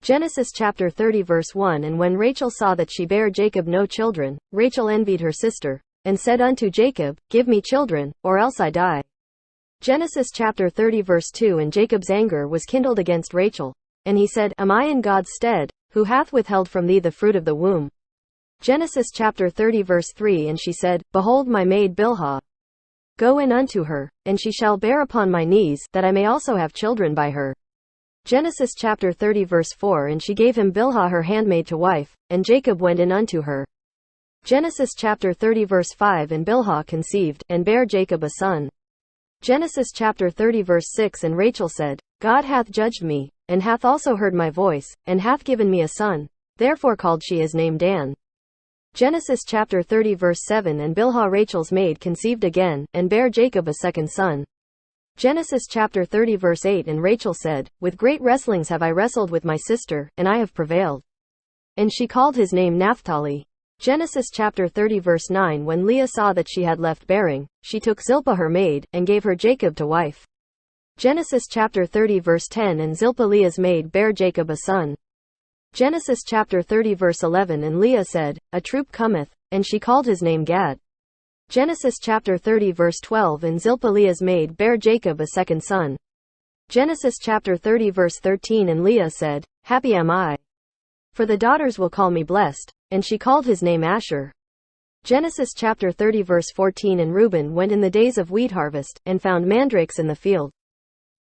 Genesis chapter 30 verse 1. And when Rachel saw that she bare Jacob no children, Rachel envied her sister, and said unto Jacob, Give me children, or else I die. Genesis chapter 30 verse 2. And Jacob's anger was kindled against Rachel, and he said, Am I in God's stead, who hath withheld from thee the fruit of the womb? Genesis chapter 30 verse 3. And she said, Behold my maid Bilhah. Go in unto her, and she shall bear upon my knees, that I may also have children by her. Genesis chapter 30 verse 4. And she gave him Bilhah her handmaid to wife, and Jacob went in unto her. Genesis chapter 30 verse 5. And Bilhah conceived, and bare Jacob a son. Genesis chapter 30 verse 6. And Rachel said, God hath judged me, and hath also heard my voice, and hath given me a son. Therefore called she his name Dan. Genesis chapter 30 verse 7. And Bilhah Rachel's maid conceived again, and bare Jacob a second son. Genesis chapter 30 verse 8. And Rachel said, With great wrestlings have I wrestled with my sister, and I have prevailed. And she called his name Naphtali. Genesis chapter 30 verse 9. When Leah saw that she had left bearing, she took Zilpah her maid, and gave her Jacob to wife. Genesis chapter 30 verse 10. And Zilpah Leah's maid bare Jacob a son. Genesis chapter 30 verse 11. And Leah said, A troop cometh, and she called his name Gad. Genesis chapter 30 verse 12. And Zilpah Leah's maid bare Jacob a second son. Genesis chapter 30 verse 13. And Leah said, Happy am I, for the daughters will call me blessed, and she called his name Asher. Genesis chapter 30 verse 14. And Reuben went in the days of wheat harvest, and found mandrakes in the field,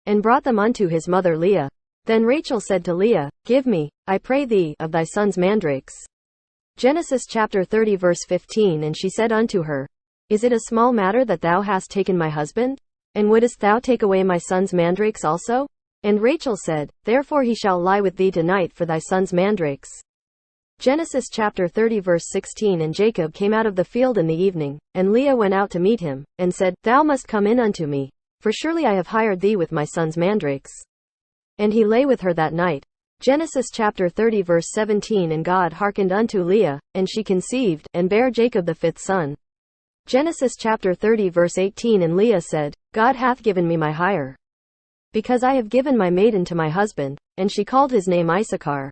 and brought them unto his mother Leah. Then Rachel said to Leah, Give me, I pray thee, of thy son's mandrakes. Genesis chapter 30 verse 15. And she said unto her, Is it a small matter that thou hast taken my husband? And wouldest thou take away my son's mandrakes also? And Rachel said, Therefore he shall lie with thee tonight for thy son's mandrakes. Genesis chapter 30 verse 16. And Jacob came out of the field in the evening, and Leah went out to meet him, and said, Thou must come in unto me, for surely I have hired thee with my son's mandrakes. And he lay with her that night. Genesis chapter 30 verse 17. And God hearkened unto Leah, and she conceived, and bare Jacob the fifth son. Genesis chapter 30 verse 18. And Leah said, God hath given me my hire, because I have given my maiden to my husband, and she called his name Issachar.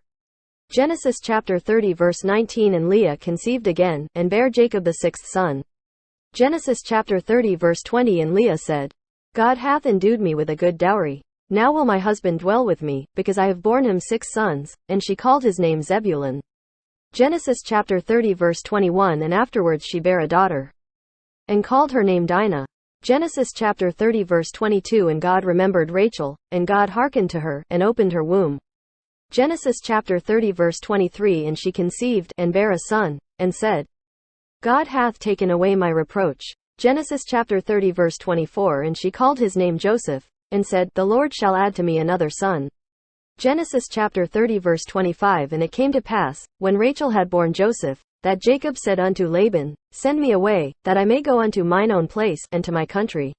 Genesis chapter 30 verse 19. And Leah conceived again, and bare Jacob the sixth son. Genesis chapter 30 verse 20. And Leah said, God hath endued me with a good dowry. Now will my husband dwell with me, because I have borne him 6 sons, and she called his name Zebulun. Genesis chapter 30 verse 21. And afterwards she bare a daughter, and called her name Dinah. Genesis chapter 30 verse 22. And God remembered Rachel, and God hearkened to her, and opened her womb. Genesis chapter 30 verse 23. And she conceived, and bare a son, and said, God hath taken away my reproach. Genesis chapter 30 verse 24. And she called his name Joseph, and said, The Lord shall add to me another son. Genesis chapter 30 verse 25. And it came to pass, when Rachel had borne Joseph, that Jacob said unto Laban, Send me away, that I may go unto mine own place, and to my country.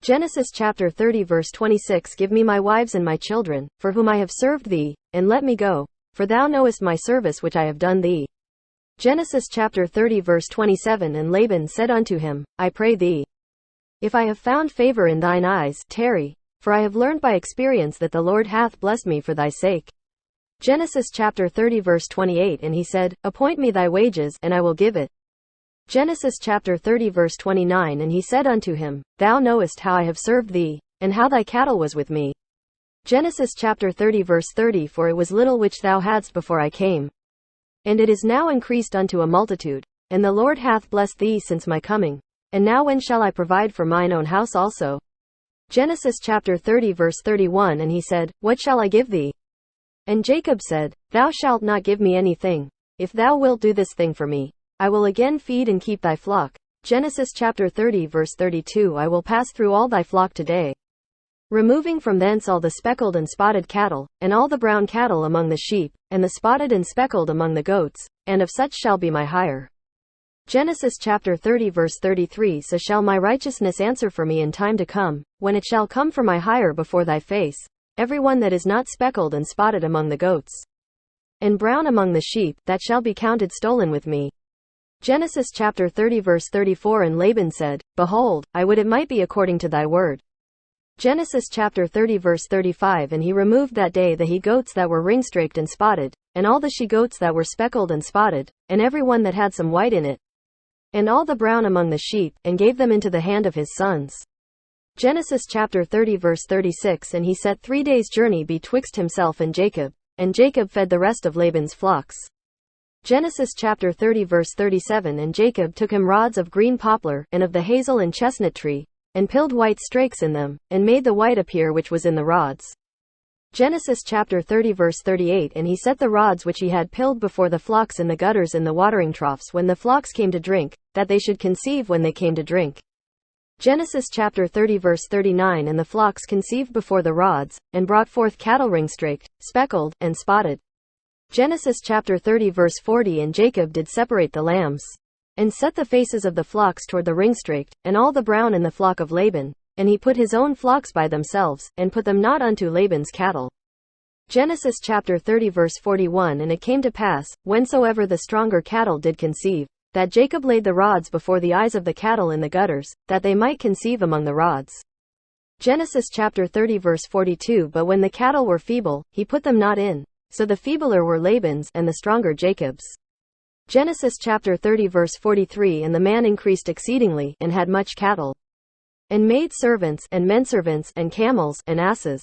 Genesis chapter 30 verse 26. Give me my wives and my children, for whom I have served thee, and let me go, for thou knowest my service which I have done thee. Genesis chapter 30 verse 27. And Laban said unto him, I pray thee, if I have found favor in thine eyes, tarry, for I have learned by experience that the Lord hath blessed me for thy sake. Genesis chapter 30 verse 28. And he said, Appoint me thy wages, and I will give it. Genesis chapter 30 verse 29. And he said unto him, Thou knowest how I have served thee, and how thy cattle was with me. Genesis chapter 30 verse 30. For it was little which thou hadst before I came, and it is now increased unto a multitude, and the Lord hath blessed thee since my coming. And now when shall I provide for mine own house also? Genesis chapter 30 verse 31. And he said, What shall I give thee? And Jacob said, Thou shalt not give me anything. If thou wilt do this thing for me, I will again feed and keep thy flock. Genesis chapter 30 verse 32. I will pass through all thy flock today, removing from thence all the speckled and spotted cattle, and all the brown cattle among the sheep, and the spotted and speckled among the goats, and of such shall be my hire. Genesis chapter 30 verse 33. So shall my righteousness answer for me in time to come, when it shall come for my hire before thy face, every one that is not speckled and spotted among the goats, and brown among the sheep, that shall be counted stolen with me. Genesis chapter 30 verse 34. And Laban said, Behold, I would it might be according to thy word. Genesis chapter 30 verse 35. And he removed that day the he-goats that were ring-straked and spotted, and all the she-goats that were speckled and spotted, and every one that had some white in it, and all the brown among the sheep, and gave them into the hand of his sons. Genesis chapter 30 verse 36. And he set 3 days' journey betwixt himself and Jacob fed the rest of Laban's flocks. Genesis chapter 30 verse 37. And Jacob took him rods of green poplar, and of the hazel and chestnut tree, and pilled white strakes in them, and made the white appear which was in the rods. Genesis chapter 30 verse 38. And he set the rods which he had pilled before the flocks in the gutters in the watering troughs when the flocks came to drink, that they should conceive when they came to drink. Genesis chapter 30 verse 39. And the flocks conceived before the rods, and brought forth cattle ring-straked, speckled, and spotted. Genesis chapter 30 verse 40. And Jacob did separate the lambs, and set the faces of the flocks toward the ring-straked, and all the brown in the flock of Laban, and he put his own flocks by themselves, and put them not unto Laban's cattle. Genesis chapter 30 verse 41. And it came to pass, whensoever the stronger cattle did conceive, that Jacob laid the rods before the eyes of the cattle in the gutters, that they might conceive among the rods. Genesis chapter 30 verse 42. But when the cattle were feeble, he put them not in, so the feebler were Laban's, and the stronger Jacob's. Genesis chapter 30 verse 43. And the man increased exceedingly, and had much cattle, and maid servants, and menservants, and camels, and asses.